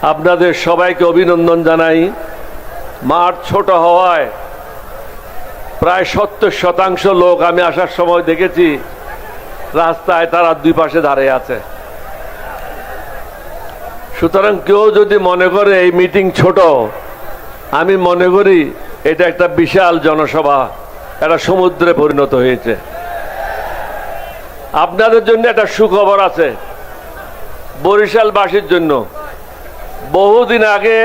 আপনাদের সবাইকে অভিনন্দন জানাই। মাঠ ছোট হওয়ায় প্রায় 70% লোক আমি আসার সময় দেখেছি রাস্তায়, তারা দুই পাশে দাঁড়িয়ে আছে। সুতরাং কেউ যদি মনে করে এই মিটিং ছোট, আমি মনে করি এটা একটা বিশাল জনসভা, একটা সমুদ্রে পরিণত হয়েছে। আপনাদের জন্য একটা সুখবর আছে, বরিশালবাসীর জন্য। বহুদিন আগে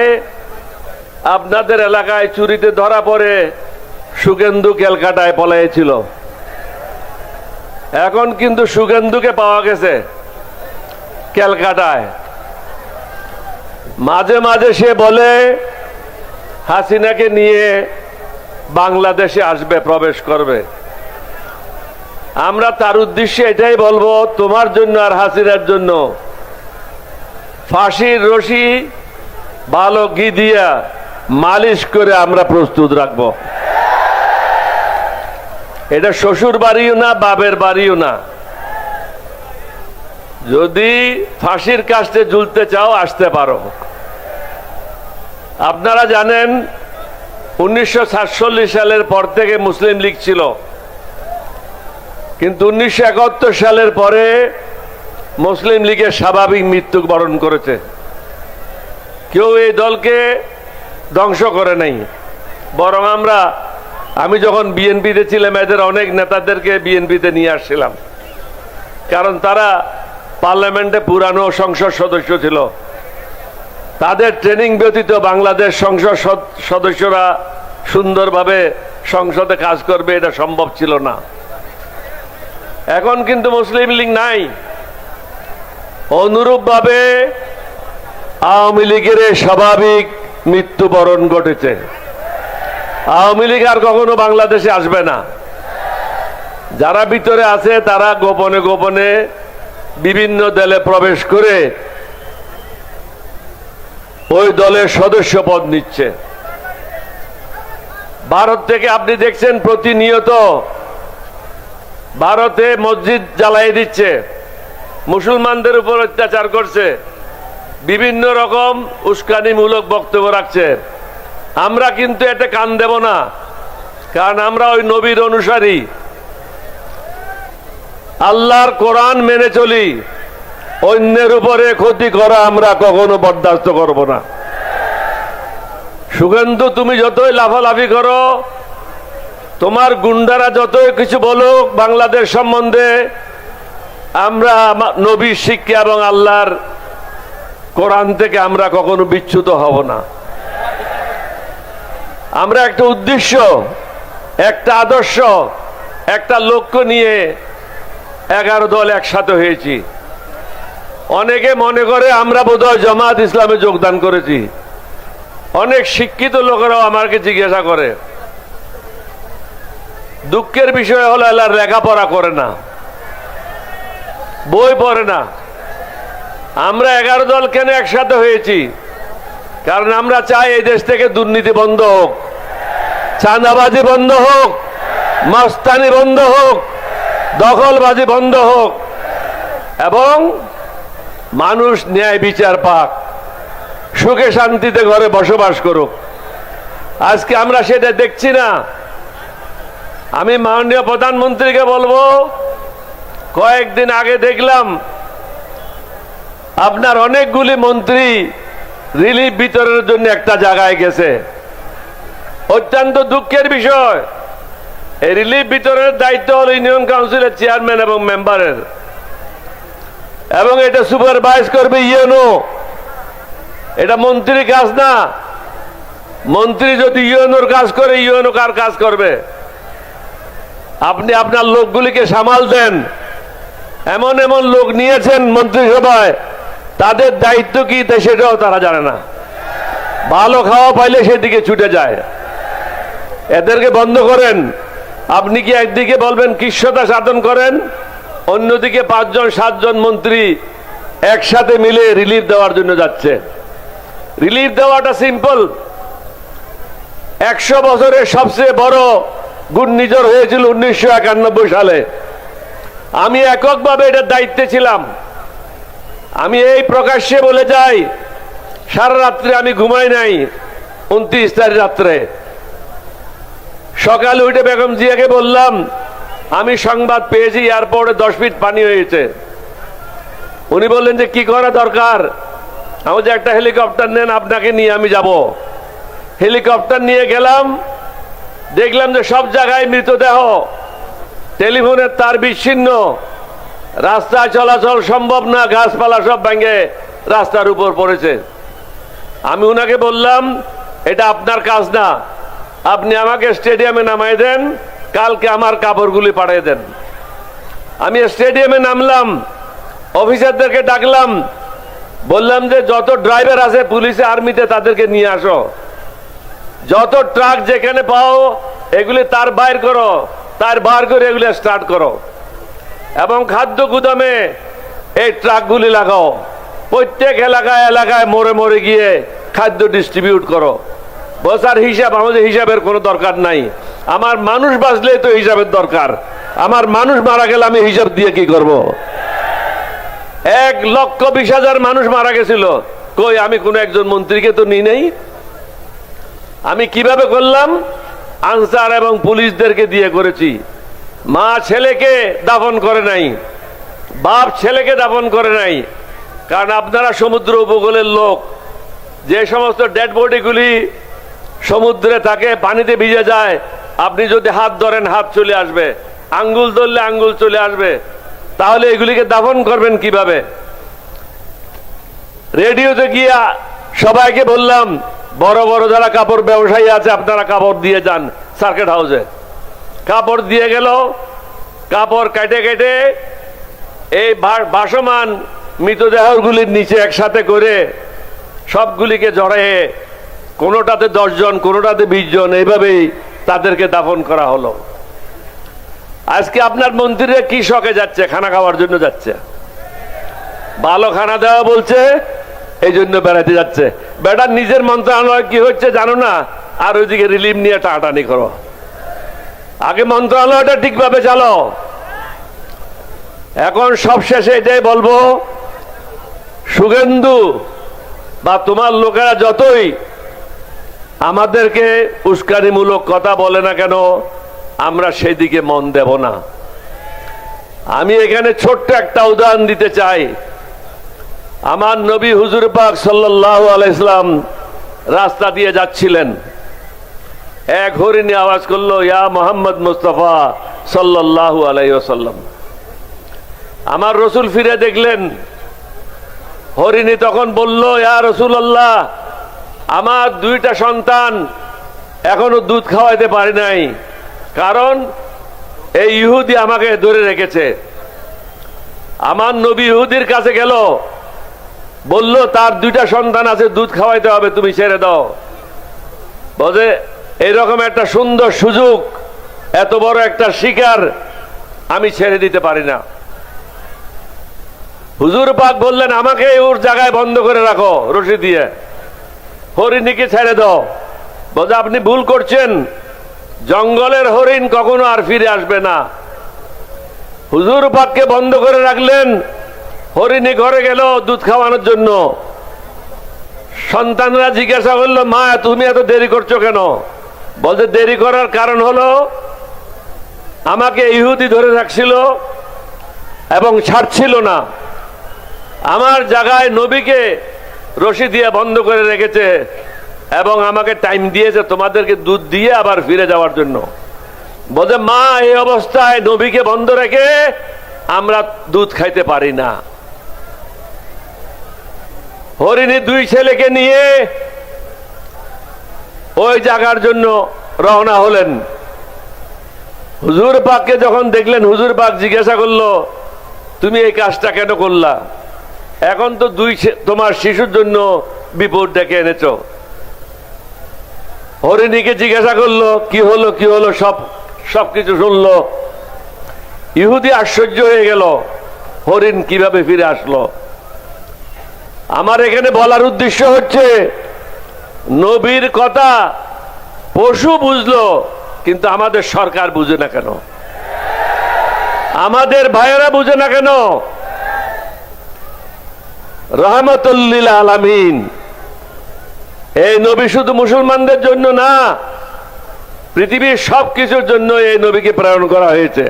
আপনাদের এলাকায় চুরিতে ধরা পড়ে সুগেন্দু ক্যালকাটায় পলাইছিল। এখন কিন্তু সুগেন্দুকে পাওয়া গেছে ক্যালকাটায়। মাঝে মাঝে সে বলে হাসিনাকে নিয়ে বাংলাদেশে আসবে, প্রবেশ করবে। আমরা তার উদ্দেশ্যে এটাই বলবো, তোমার জন্য আর হাসিনার জন্য ফাঁসির রশি ভালো ঘি দিয়া মালিশ করে আমরা প্রস্তুত রাখবো। এটা শ্বশুর বাড়িও না, বাপের বাড়িও না। যদি ফাঁসির কাস্টে ঝুলতে চাও আসতে পারো। আপনারা জানেন 1947 সালের পর থেকে মুসলিম লীগ ছিল, কিন্তু 1971 সালের পরে মুসলিম লীগের স্বাভাবিক মৃত্যু বরণ করেছে। কেউ এই দলকে ধ্বংস করে নাই, বরং আমি যখন বিএনপিতে ছিলাম এদের অনেক নেতাদেরকে বিএনপিতে নিয়ে আসছিলাম, কারণ তারা পার্লামেন্টে পুরানো সংসদ সদস্য ছিল। তাদের ট্রেনিং ব্যতীত বাংলাদেশ সংসদ সদস্যরা সুন্দরভাবে সংসদে কাজ করবে এটা সম্ভব ছিল না। এখন কিন্তু মুসলিম লীগ নাই। অনুরূপভাবে আওয়ামী লীগের স্বাভাবিক মৃত্যুবরণ ঘটেছে। আওয়ামী লীগ আর কখনো বাংলাদেশে আসবে না। যারা ভিতরে আছে তারা গোপনে গোপনে বিভিন্ন দলে প্রবেশ করে ওই দলের সদস্য পদ নিচ্ছে। ভারত থেকে আপনি দেখছেন প্রতিনিয়ত ভারতে মসজিদ জ্বালাই দিচ্ছে, মুসলমানদের উপর অত্যাচার করছে, বিভিন্ন রকম উস্কানিমূলক বক্তব্য রাখছে। আমরা কিন্তু এতে কান দেব না, কারণ আমরা ওই নবীর অনুসারী, আল্লাহর কোরআন মেনে চলি। অন্যের উপরে ক্ষতি করা আমরা কখনো বরদাস্ত করব না। সুগন্ধু, তুমি যতই লাফালাফি করো, তোমার গুন্ডারা যতই কিছু বলুক বাংলাদেশ সম্বন্ধে, আমরা নবীর শিক্ষা এবং আল্লাহর কোরআন থেকে আমরা কখনো বিচ্যুত হব না। আমরা একটা উদ্দেশ্য, একটা আদর্শ, একটা লক্ষ্য নিয়ে 11 দল একসাথে হয়েছি। অনেকে মনে করে আমরা বোধহয় জামাত ইসলামে যোগদান করেছি। অনেক শিক্ষিত লোকেরাও আমাকে জিজ্ঞাসা করে। দুঃখের বিষয় হলো এরা লেখাপড়া করে না, বই পড়ে না। আমরা 11 দল কেন একসাথে হয়েছি? কারণ আমরা চাই এই দেশ থেকে দুর্নীতি বন্ধ হোক, চাঁদাবাজি বন্ধ হোক, মাস্তানি বন্ধ হোক, দখলবাজি বন্ধ হোক, এবং মানুষ ন্যায় বিচার পাক, সুখে শান্তিতে ঘরে বসবাস করুক। আজকে আমরা সেটা দেখছি না। আমি মাননীয় প্রধানমন্ত্রীকে বলবো, কয়েকদিন আগে দেখলাম আপনার অনেকগুলি মন্ত্রী রিলিফ বিতরণের জন্য একটা জায়গায় গেছে। অত্যন্ত দুঃখের বিষয়, এই রিলিফ বিতরণের দায়িত্ব হল ইউনিয়ন কাউন্সিলের চেয়ারম্যান এবং মেম্বারের, এবং এটা সুপারভাইজ করবে ইউএনও। এটা মন্ত্রীর কাজ না। মন্ত্রী যদি ইউএনওর কাজ করে, ইউএনও কার কাজ করবে? আপনি আপনার লোকগুলিকে সামাল দেন। এমন এমন লোক নিয়েছেন মন্ত্রিসভায়, তাদের দায়িত্ব কি সেটাও তারা জানে না। ভালো খাওয়া পাইলে সেদিকে ছুটে যায়। এদেরকে বন্ধ করেন। আপনি কি একদিকে বলবেন কৃষ্ণতা সাধন করেন, অন্যদিকে 5-7 জন মন্ত্রী একসাথে মিলে রিলিফ দেওয়ার জন্য যাচ্ছে। রিলিফ দেওয়াটা সিম্পল। 100 বছরের সবচেয়ে বড় ঘূর্ণিঝড় হয়েছিল 1991 সালে। আমি এককভাবে এটার দায়িত্বে ছিলাম। আমি এই প্রকাশ্যে বলে যাই, সারা রাত্রে আমি ঘুমাই নাই। 29 তারিখ রাত্রে সকালে উঠে বেগম জিয়াকে বললাম আমি সংবাদ পেয়েছি এয়ারপোর্টে 10 ফিট পানি হয়েছে। উনি বললেন যে কি করা দরকার। আমি যে একটা হেলিকপ্টার নেন, আপনাকে নিয়ে আমি যাব। হেলিকপ্টার নিয়ে গেলাম, দেখলাম যে সব জায়গায় মৃতদেহ, টেলিফোনের তার বিচ্ছিন্ন, রাস্তায় চলাচল সম্ভব না, গাছপালা সব ভেঙে রাস্তার উপর পড়েছে। আমি উনাকে বললাম এটা আপনার কাজ না, আপনি আমাকে স্টেডিয়ামে নামাই দেন, কালকে আমার কাপড়গুলি পাঠিয়ে দেন। আমি স্টেডিয়ামে নামলাম, অফিসারদেরকে ডাকলাম, বললাম যে যত ড্রাইভার আছে পুলিশে আর্মিতে তাদেরকে নিয়ে আসো, যত ট্রাক যেখানে পাও এগুলি তার বাইর করো, তার বার করে এগুলি স্টার্ট করো এবং খাদ্য গুদামে এই ট্রাকগুলি লাগাও। প্রত্যেক এলাকায় এলাকায় মোড়ে মোড়ে গিয়ে খাদ্য ডিস্ট্রিবিউট করো। বসার হিসাব, আমাদের হিসাবের কোনো দরকার নাই। আমার মানুষ বাঁচলেই তো হিসাবের দরকার। আমার মানুষ মারা গেলে আমি হিসাব দিয়ে কি করব? 1,20,000 মানুষ মারা গেছিল, কই আমি কোন একজন মন্ত্রীকে তো নিই নাই। আমি কিভাবে করলাম? আনসার এবং পুলিশদেরকে দিয়ে করেছি। মা ছেলেকে দাফন করে নাই, বাপ ছেলেকে দাফন করে নাই। কারণ আপনারা সমুদ্র উপকূলের লোক, যে সমস্ত ডেড বডিগুলি সমুদ্রে থাকে, পানিতে ভিজে যায়, আপনি যদি হাত ধরেন হাত চলে আসবে, আঙ্গুল ধরলে আঙ্গুল চলে আসবে, তাহলে এগুলিকে দাফন করবেন কিভাবে? রেডিওতে গিয়া সবাইকে বললাম বড় বড় যারা কাপড় ব্যবসায়ী আছে আপনারা কাপড় দিয়ে যান সার্কিট হাউসে। কাপড় দিয়ে গেল, কাপড় কেটে কেটে এই ভাসমান মৃতদেহগুলির নিচে একসাথে করে সবগুলিকে জড়িয়ে কোনোটাতে 10 জন, কোনোটাতে 20 জন, এইভাবেই তাদেরকে দাফন করা হলো। আজকে আপনার মন্ত্রীরা কি শখে যাচ্ছে? খানা খাওয়ার জন্য যাচ্ছে, ভালো খানা দেওয়া বলছে, এই জন্য বেড়াতে যাচ্ছে। বেটার নিজের মন্ত্রণালয় কি হচ্ছে জানো না, আর ওইদিকে রিলিফ নিয়ে টাটানি করো। আগে মন্ত্রণালয়টা ঠিকভাবে চালো। এখন সবশেষে এটাই বলবো, শুভেন্দু বা তোমার লোকেরা যতই আমাদেরকে উস্কানিমূলক কথা বলে না কেন, আমরা সেদিকে মন দেব না। আমি এখানে ছোট্ট একটা উদাহরণ দিতে চাই। আমার নবী হুজুর পাক সাল্লাল্লাহু আলাইহি সাল্লাম রাস্তা দিয়ে যাচ্ছিলেন, এক হরিণী আওয়াজ করলো, ইয়া মুহাম্মদ মুস্তাফা সাল্লাল্লাহু আলাইহি ওয়াসাল্লাম। আমার রসুল ফিরে দেখলেন, হরিণী তখন বলল, ইয়া রাসূলুল্লাহ, আমার 2টা সন্তান এখনো দুধ খাওয়াইতে পারি নাই, কারণ এই ইহুদি আমাকে ধরে রেখেছে। আমার নবী ইহুদির কাছে গেল, বলল তার 2টা সন্তান আছে, দুধ খাওয়াইতে হবে, তুমি ছেড়ে দাও। বলে এরকম একটা সুন্দর সুযোগ, এত বড় একটা শিকার আমি ছেড়ে দিতে পারি না। হুজুর পাক বললেন, আমাকে ওর জায়গায় বন্ধ করে রাখো রশি দিয়ে, হরিণীকে ছেড়ে দাও। বলে আপনি ভুল করছেন, জঙ্গলের হরিণ কখনো আর ফিরে আসবে না। হুজুর পাককে বন্ধ করে রাখলেন, হরিণী ঘরে গেল দুধ খাওয়ানোর জন্য। সন্তানরা জিজ্ঞাসা করলো, মা তুমি এত দেরি করছো কেন? বলতে দেরি করার কারণ হলো আমাকে ইহুদি ধরে রাখছিল এবং ছাড়ছিল না। আমার জায়গায় নবীকে রশি দিয়ে বন্ধ করে রেখেছে এবং আমাকে টাইম দিয়েছে তোমাদেরকে দুধ দিয়ে আবার ফিরে যাওয়ার জন্য। বলে মা এই অবস্থায় নবীকে বন্ধ রেখে আমরা দুধ খাইতে পারি না। হরিণী 2 ছেলেকে নিয়ে ওই জায়গার জন্য রওনা হলেন। হুজুর পাককে যখন দেখলেন, হুজুর পাক জিজ্ঞাসা করলো, তুমি এই কাজটা কেন করলা? এখন তো তোমার শিশুর জন্য বিপদ ডেকে এনেছ। হরিণীকে জিজ্ঞাসা করলো, কি হলো কি হলো, সবকিছু শুনলো। ইহুদি আশ্চর্য হয়ে গেল, হরিণ কিভাবে ফিরে আসলো। আমার এখানে বলার উদ্দেশ্য হচ্ছে, নবীর কথা পশু বুঝলো, কিন্তু আমাদের সরকার বুঝে না কেন? আমাদের ভাইয়েরা বুঝে না কেন? রহমতুল লিল আলামিন এই নবী শুধু মুসলমানদের জন্য না, পৃথিবীর সব কিছুর জন্য এই নবীকে প্রেরণ করা হয়েছে।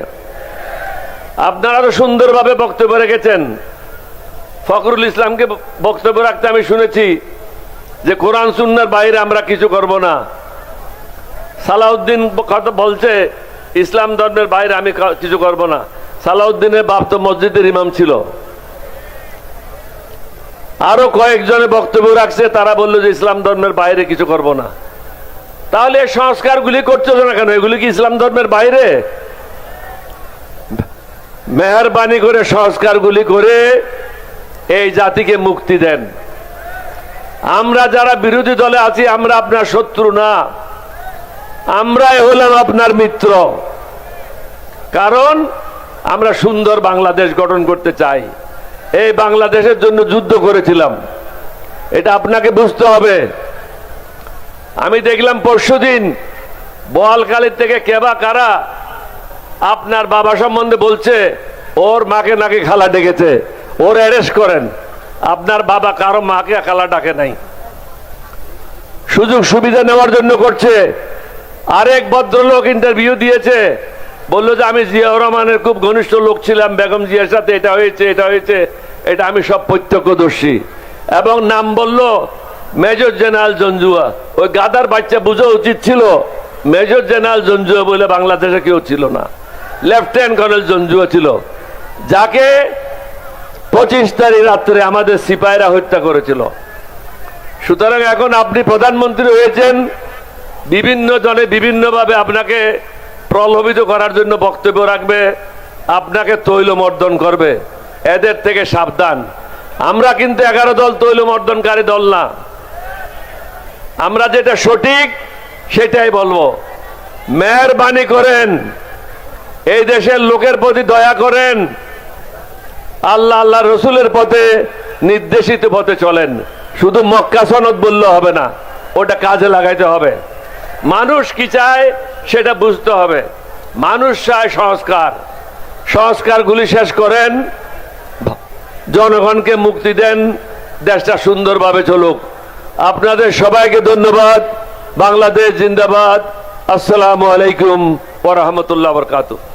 আপনারা তো সুন্দরভাবে বক্তব্য রেখেছেন। ফখরুল ইসলামকে বক্তব্য রাখতে আমি শুনেছি যে কোরআন সুন্নাহর বাইরে আমরা কিছু করব না। সালাউদ্দিন কথা বলছে ইসলাম ধর্মের বাইরে আমি কিছু করব না। সালাউদ্দিনের বাপ তো মসজিদের ইমাম ছিল। আরো কয়েকজনে বক্তব্য রাখছে, তারা বললো যে ইসলাম ধর্মের বাইরে কিছু করব না। তাহলে এই সংস্কারগুলি করছো না কেন? এগুলি কি ইসলাম ধর্মের বাইরে? মেহরবানি করে সংস্কারগুলি করে এই জাতিকে মুক্তি দেন। আমরা যারা বিরোধী দলে আছি আমরা আপনার শত্রু না, আমরাই হলাম আপনার মিত্র। কারণ আমরা সুন্দর বাংলাদেশ গঠন করতে চাই। এই বাংলাদেশের জন্য যুদ্ধ করেছিলাম, এটা আপনাকে বুঝতে হবে। আমি দেখলাম পরশুদিন বোয়ালখালীর থেকে কেবা কারা আপনার বাবা সম্বন্ধে বলছে ওর মাকে নাকি খালা ডেকেছে, ওর অ্যারেস্ট করেন। আপনার বাবা কারো মাকে খালা ডাকে নাই, সুযোগ সুবিধা নেওয়ার জন্য করছে। আরেক ভদ্রলোক ইন্টারভিউ দিয়েছে, বললো যে আমি জিয়াউর রহমানের খুব ঘনিষ্ঠ লোক ছিলাম, বেগম জিয়ার সাথে এটা হয়েছে এটা হয়েছে, এটা আমি সব প্রত্যক্ষদর্শী। এবং নাম বললো মেজর জেনারেল জঞ্জুয়া। ওই গাদার বাচ্চা বোঝা উচিত ছিল মেজর জেনারেল জঞ্জুয়া বলে বাংলাদেশে কেউ ছিল না, লেফটেন্যান্ট কর্নেল জঞ্জুয়া ছিল, যাকে 25 তারিখ রাত্রে আমাদের সিপাহীরা হত্যা করেছিল। সুতরাং এখন আপনি প্রধানমন্ত্রী হয়েছেন, বিভিন্ন দলে বিভিন্নভাবে আপনাকে প্রলোভিত করার জন্য বক্তব্য রাখবে, আপনাকে তৈলমর্দন করবে। এদের থেকে সাবধান। আমরা কিন্তু 11 দল তৈলমর্দনকারী দল না। আমরা যেটা সঠিক সেটাই বলবো। মেহরবানি করেন, এই দেশের লোকের প্রতি দয়া করেন, আল্লাহ আল্লাহ রসুলের পথে নির্দেশিত পথে চলেন। শুধু মক্কা সনদ বললে হবে না, ওটা কাজে লাগাইতে হবে। মানুষ কি চায় সেটা বুঝতে হবে। মানুষ চায় সংস্কার। সংস্কারগুলি শেষ করেন, জনগণকে মুক্তি দেন, দেশটা সুন্দরভাবে চলুক। আপনাদের সবাইকে ধন্যবাদ। বাংলাদেশ জিন্দাবাদ। আসসালামু আলাইকুম ওয়া রাহমাতুল্লাহি ওয়া বারাকাতুহু।